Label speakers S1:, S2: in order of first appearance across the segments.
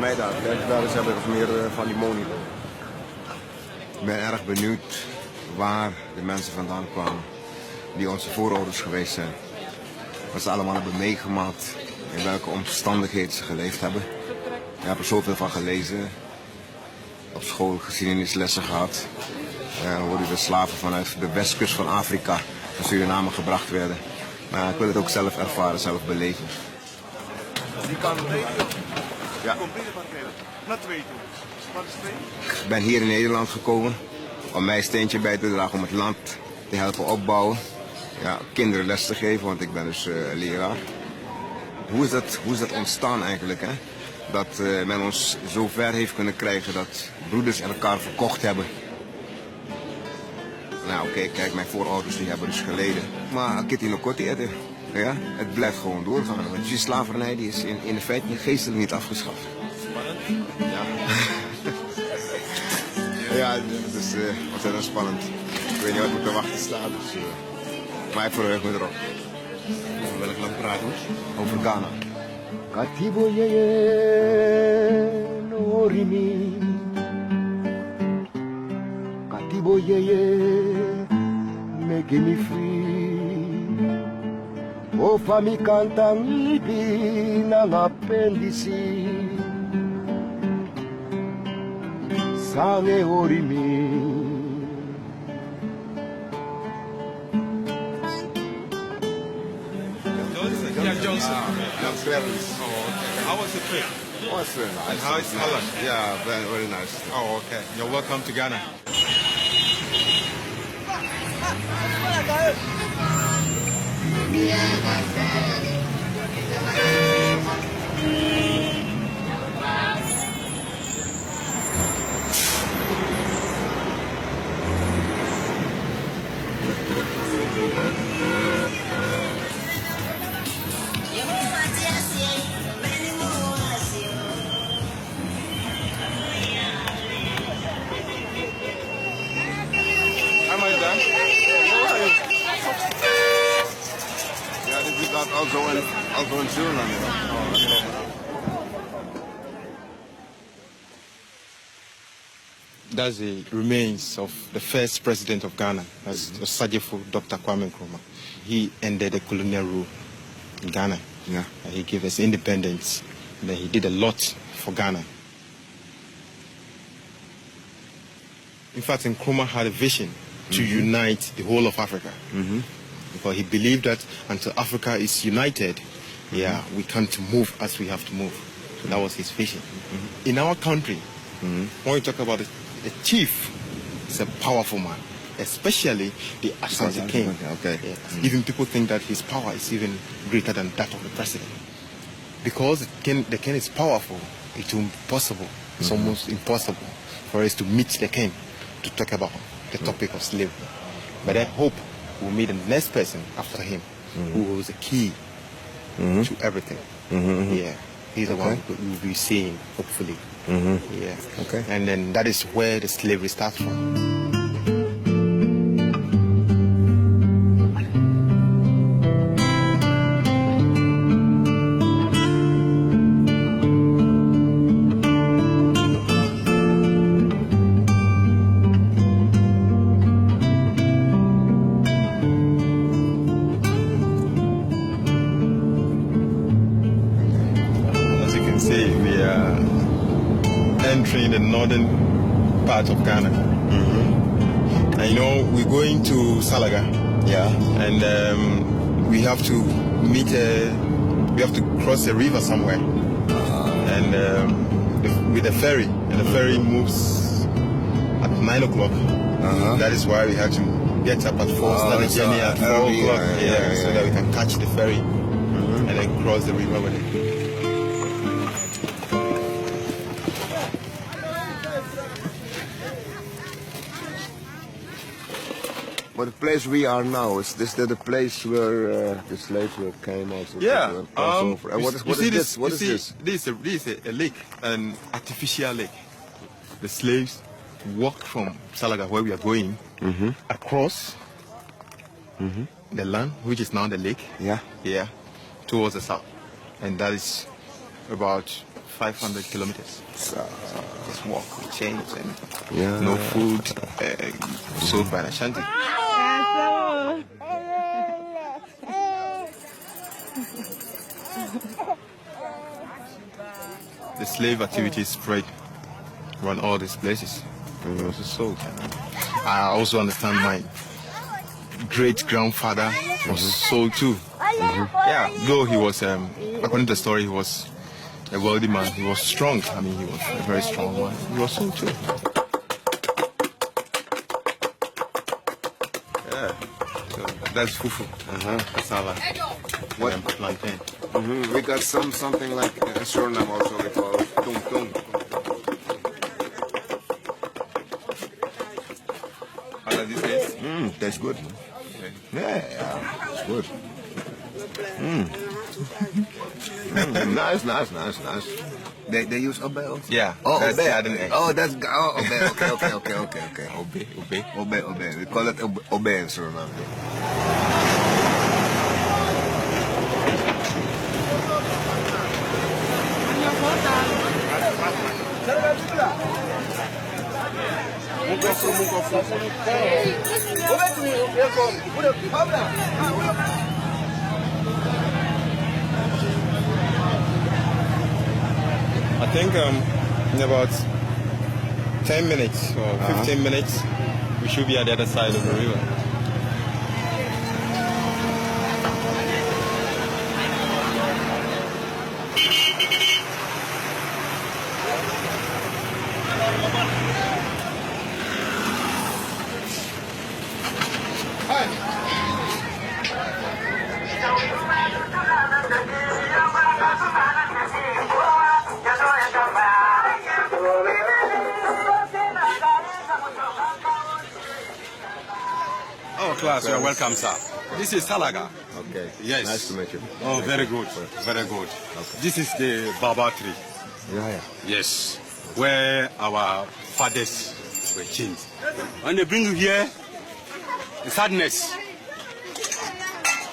S1: mij daar. Kijk, daar is hebben we meer van die monitor. Ik ben erg benieuwd waar de mensen vandaan kwamen die onze voorouders geweest zijn. Wat ze allemaal hebben meegemaakt, in welke omstandigheden ze geleefd hebben. Ik heb er zoveel van gelezen, op school geschiedenislessen gehad. Dan hoorde de slaven vanuit de westkust van Afrika naar Suriname gebracht werden. Maar ik wil het ook zelf ervaren, zelf beleven.
S2: Die kan
S1: ja.
S2: Naar 2 toe. Wat is 2?
S1: Ik ben hier in Nederland gekomen om mijn steentje bij te dragen om het land te helpen opbouwen. Ja, kinderen les te geven, want ik ben dus leraar. Hoe is dat ontstaan eigenlijk? Hè? Dat men ons zo ver heeft kunnen krijgen dat broeders elkaar verkocht hebben. Nou oké, kijk, mijn voorouders die hebben dus geleden. Maar Kitty no Kotti, ja, het blijft gewoon doorgaan. Want die slavernij die is in feite geestelijk niet afgeschaft. Ja. Ja, het is ontzettend spannend. Ik weet niet wat me te wachten staat, dus, maar ik verheug me erop.
S2: Over welk land praten we?
S1: Over Ghana.
S3: Katibo yeye norimi, Katibo yeye make me free. O fami kantang lipi ng apendisi, sange orimi.
S2: Yeah, Johnson.
S1: That's very nice.
S2: Oh, okay. How was the trip?
S1: Oh, it's very nice.
S2: And how is Holland?
S1: Yeah, very, very nice.
S2: Oh, okay. You're welcome to Ghana. Am I done?
S1: Ja, dit gaat also in Suriname.
S2: That's the remains of the first president of Ghana, that's Sajifo Dr. Kwame Nkrumah. He ended the colonial rule in Ghana.
S1: Yeah.
S2: He gave us independence. And then he did a lot for Ghana. In fact, Nkrumah had a vision to unite the whole of Africa. Because he believed that until Africa is united, we can't move as we have to move. So that was his vision. In our country, when we talk about the chief, is a powerful man, especially the Ashanti king.
S1: Okay.
S2: Yeah. Even people think that his power is even greater than that of the president. Because the king is powerful, it will be possible, it's almost impossible for us to meet the king to talk about the topic of slavery. But I hope we'll meet the next person after him who was the key to everything. Yeah, he's the one who we'll be seeing, hopefully. Yeah.
S1: Okay.
S2: And then that is where the slavery starts from. Entering the northern part of Ghana. And we're going to Salaga.
S1: Yeah.
S2: And we have to meet, we have to cross a river somewhere. And with a ferry. And the ferry moves at 9 o'clock. That is why we have to get up at 4, start the journey at 4 o'clock. So that we can catch the ferry and then cross the river with it.
S1: But the place we are now, is this the place where the slaves came also?
S2: Yeah.
S1: What is this? What is this?
S2: This is a lake, an artificial lake. The slaves walked from Salaga, where we are going, across the land, which is now the lake.
S1: Yeah.
S2: Yeah, towards the south. And that is about 500 kilometers. Just walk, change, and
S1: Yeah.
S2: no food, sold by the shanty. The slave activity spread around all these places. It was sold. I also understand my great-grandfather was sold too. Yeah, though he was, according to the story, he was a wealthy man. He was strong. I mean, he was a very strong man. He was sold too. Yeah, so that's fufu. Cassava.
S1: What?
S2: And plantain.
S1: We got something like a Suriname also we call tung tung.
S2: How does this taste?
S1: Tastes good. Yeah, it's good. Nice. They use obey.
S2: Yeah.
S1: Oh,
S2: that's
S1: obey.
S2: the other egg.
S1: Oh, that's obey. Okay.
S2: Obey.
S1: We call it obey in Suriname.
S2: I think in about 10 minutes or 15 minutes, we should be at the other side of the river.
S4: Oh, class, you are welcome, sir. This is Salaga.
S1: Okay.
S4: Yes.
S1: Nice to meet you.
S4: Oh, very good. Very good. This is the Baba tree.
S1: Yeah.
S4: Yes. Where our fathers were kings. When they bring you here, the sadness.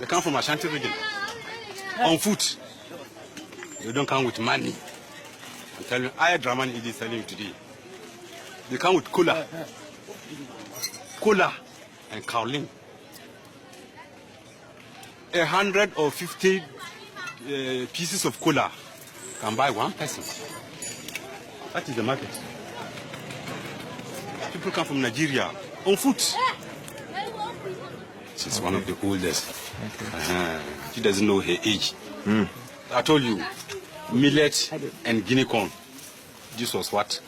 S4: They come from Ashanti region. On foot. They don't come with money. I'm telling you, I Draman is telling you today. They come with cola. Cola and kaolin. 150 pieces of cola can buy one person. That is the market. People come from Nigeria on foot. She's one of the oldest. She doesn't know her age. I told you, millet and guinea corn. This was what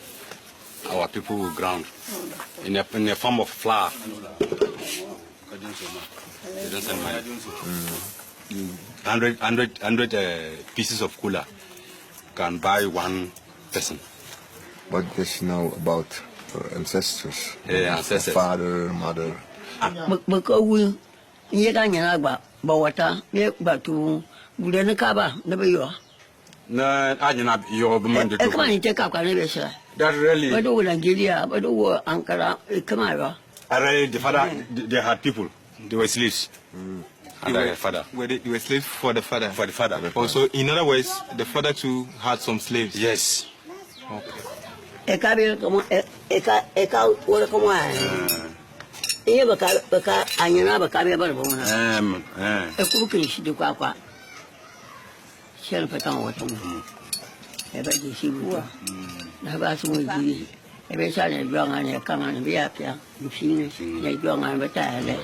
S4: our people would ground in a form of flour. They don't send money. 100 pieces of cola can buy one person.
S1: What does she know about her ancestors?
S4: Yeah, ancestors.
S1: Father, mother.
S5: Because ye can agba bawata ye batu budene kaba na beyo
S4: No, I didn't your woman.
S5: e come and take up can be sure
S4: That really,
S5: but do Nigeria but do Ankara e come out
S4: really, the father, they had people. They were slaves. And their father.
S2: They were slaves for the father.
S4: For the father.
S2: Also, in other words, the father too had some slaves.
S4: Yes.
S2: Okay.
S5: e ka be como e ka wala como e baka anyana baka be bar bona e ku ke shi de kwa shel fa kan wato e ba ji shi buwa na ba su mu ji e be sa ne jo ngane kan ne be ya pya shi ne jo ngane be ta le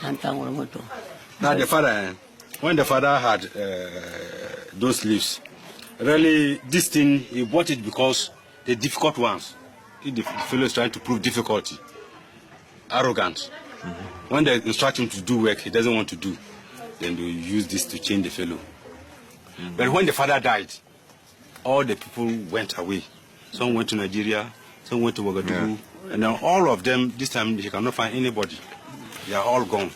S5: han tan wala moto.
S4: Now the father, when the father had those slaves, really this thing, he bought it because the difficult ones, the fellow is trying to prove difficulty, arrogant. When they instruct him to do work he doesn't want to do, then they use this to change the fellow. But when the father died, all the people went away. Some went to Nigeria, some went to Ouagadougou, and then all of them, this time he cannot find anybody. They are all gone.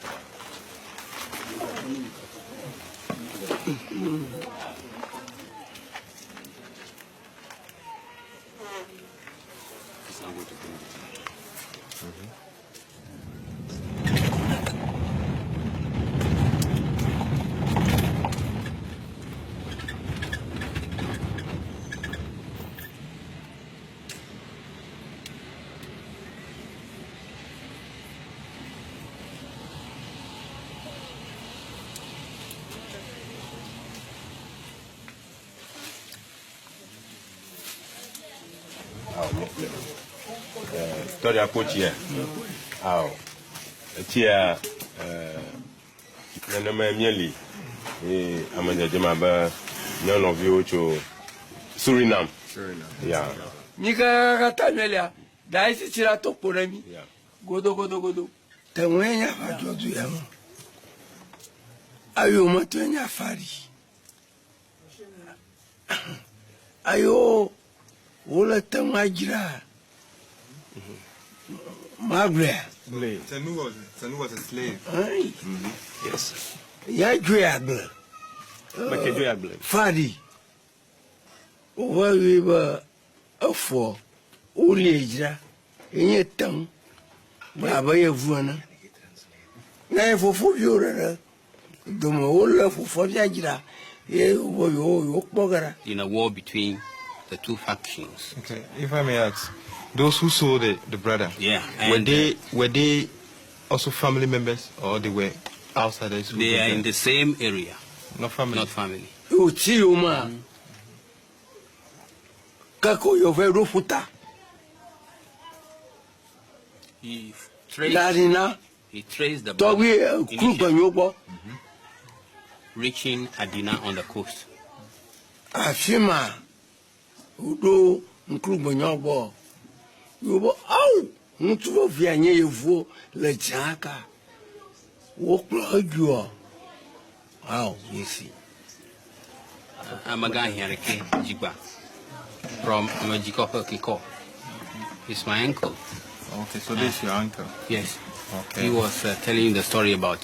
S6: Story apochia. Aw. Tia na ma mieli. Amanya jema ba none of you to Suriname. Yeah.
S7: Nika katamelia. Dai si tira to porami.
S6: Yeah.
S7: Godo. Temwenya fajodu yamo. Ayo matwenya fari. Ayo wala temajira. Magre.
S2: Tanu was a slave.
S7: Ai.
S2: Yes.
S7: Ya juyagle. Fari. Wa wiba afo. Ulejira. Enye tam. Baba ye vuana. Na ye fofo biora. Domo wala fofo biajira. Ye yo kpogara.
S8: In a war between the two factions.
S2: Okay, if I may ask, those who saw the brother,
S8: Yeah.
S2: were they also family members or they were outsiders?
S8: They are in the same area,
S2: not family.
S8: not family.
S7: Uchi uma. Kako yo vero futa.
S8: He
S7: Darina.
S8: traced the brother
S7: Togi
S8: initially,
S7: krupa nyobo.
S8: reaching Adina on the coast.
S7: Afima. Udo nkrupa nyobo. Yobo au. Ntuvo vianye yevo le jaka. Woklo juo. Au, yesi.
S8: Amaga Hiareke Jigba from Amajiko Kiko. He's my uncle.
S2: Okay, so this is your uncle.
S8: Yes.
S2: Okay.
S8: He was telling the story about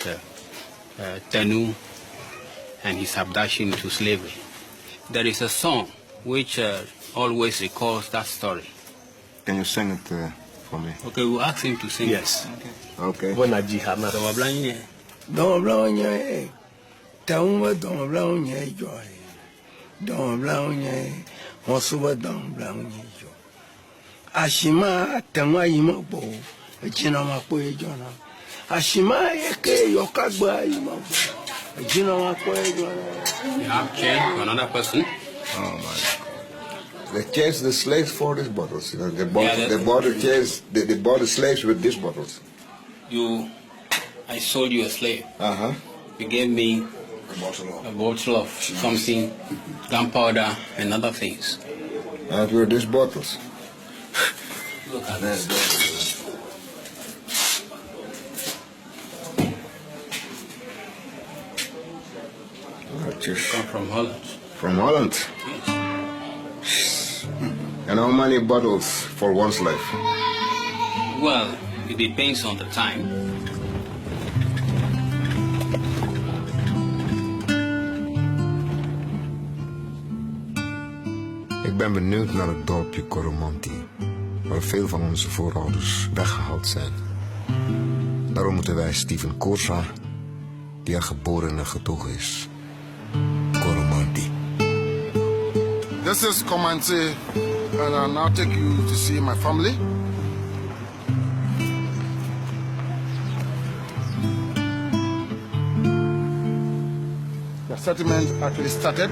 S8: Tanu and his abduction to slavery. There is a song which always recalls that story.
S1: Can you sing it for me?
S8: Okay, we'll ask him to sing.
S6: Yes.
S1: Okay.
S7: Domo blaunye. Taumba domo blaunye joy. Domo blaunye. Mosuba domo blaunye joy. Ashima tangwa imabo. Ejina mapo ejona. Ashima yeke yokagba imabo. Ejina mapo ejona.
S8: You have change for another person.
S1: Oh my. They changed the slaves for these bottles. You know, they
S8: Yeah,
S1: bought they bought the slaves with these bottles.
S8: I sold you a slave.
S1: Uh-huh.
S8: You gave me
S1: A bottle
S8: a bottle of something, gunpowder and other things.
S1: and with these bottles.
S8: Look at this.
S1: Just
S8: Come from Holland.
S1: from Holland. And how many bottles for one slave?
S8: Well, it depends on the time.
S1: Ik ben benieuwd naar het dorpje Koromanti, waar veel van onze voorouders weggehaald zijn. Daarom moeten wij Steven Koorsa, die er geboren en getogen is. Koromanti.
S9: This is Komanti, and I'll now take you to see my family. The settlement actually started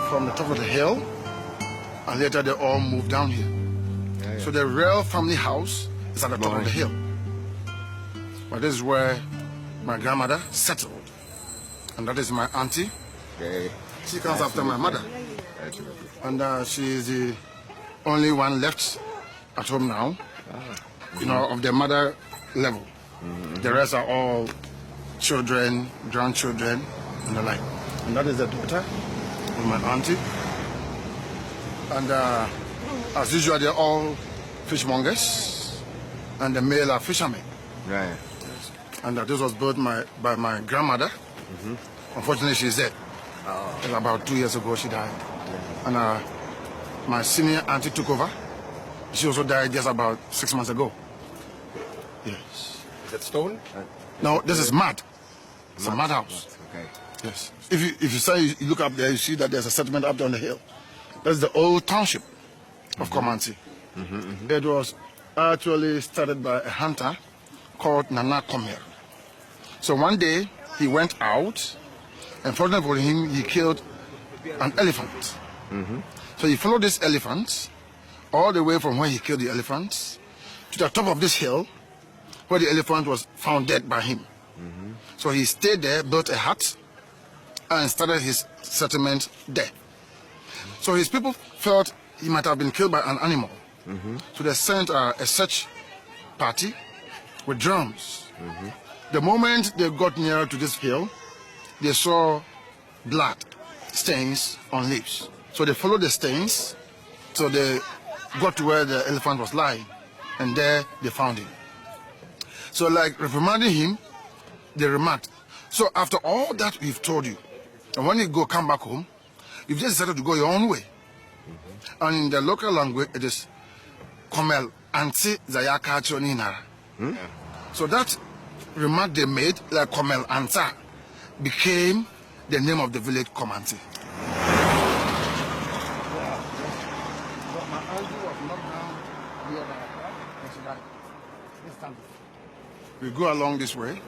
S9: from the top of the hill, and later they all moved down here. So the real family house is at the top of the hill. But this is where my grandmother settled, and that is my auntie.
S1: Okay.
S9: She comes after my mother. And she is the only one left at home now, you know, of the mother level. The rest are all children, grandchildren, and the like. And that is the daughter of my auntie. And as usual, they're all fishmongers, and the male are fishermen.
S1: Right.
S9: And this was built by my grandmother. Unfortunately, she's dead. About 2 years ago, she died. And my senior auntie took over. She also died just about 6 months ago. Yes.
S2: Is that stone?
S9: No, this is mud. It's a mud house.
S1: Okay.
S9: Yes. If you look up there, you see that there's a settlement up there on the hill. That's the old township of Komanti. It was actually started by a hunter called Nana Komer. So one day he went out, and fortunately for him, he killed an elephant. So he followed this elephant all the way from where he killed the elephants to the top of this hill where the elephant was found dead by him. So he stayed there, built a hut, and started his settlement there. So his people felt he might have been killed by an animal. So they sent a search party with drums. The moment they got nearer to this hill, they saw blood stains on leaves. So they followed the stains, so they got to where the elephant was lying, and there they found him. So like reprimanding him, they remarked, so after all that we've told you, and when you come back home, you've just decided to go your own way. And in the local language, it is Komel Anti Zayaka Choninara. So that remark they made, like Komel Anta, became the name of the village Komanti. We go along this way.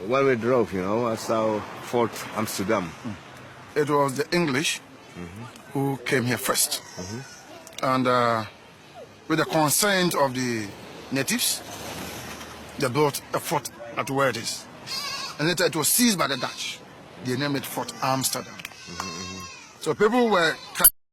S1: When we drove, I saw Fort Amsterdam.
S9: It was the English who came here first. And with the consent of the natives, they built a fort at where it is. And later it was seized by the Dutch. They named it Fort Amsterdam. So people were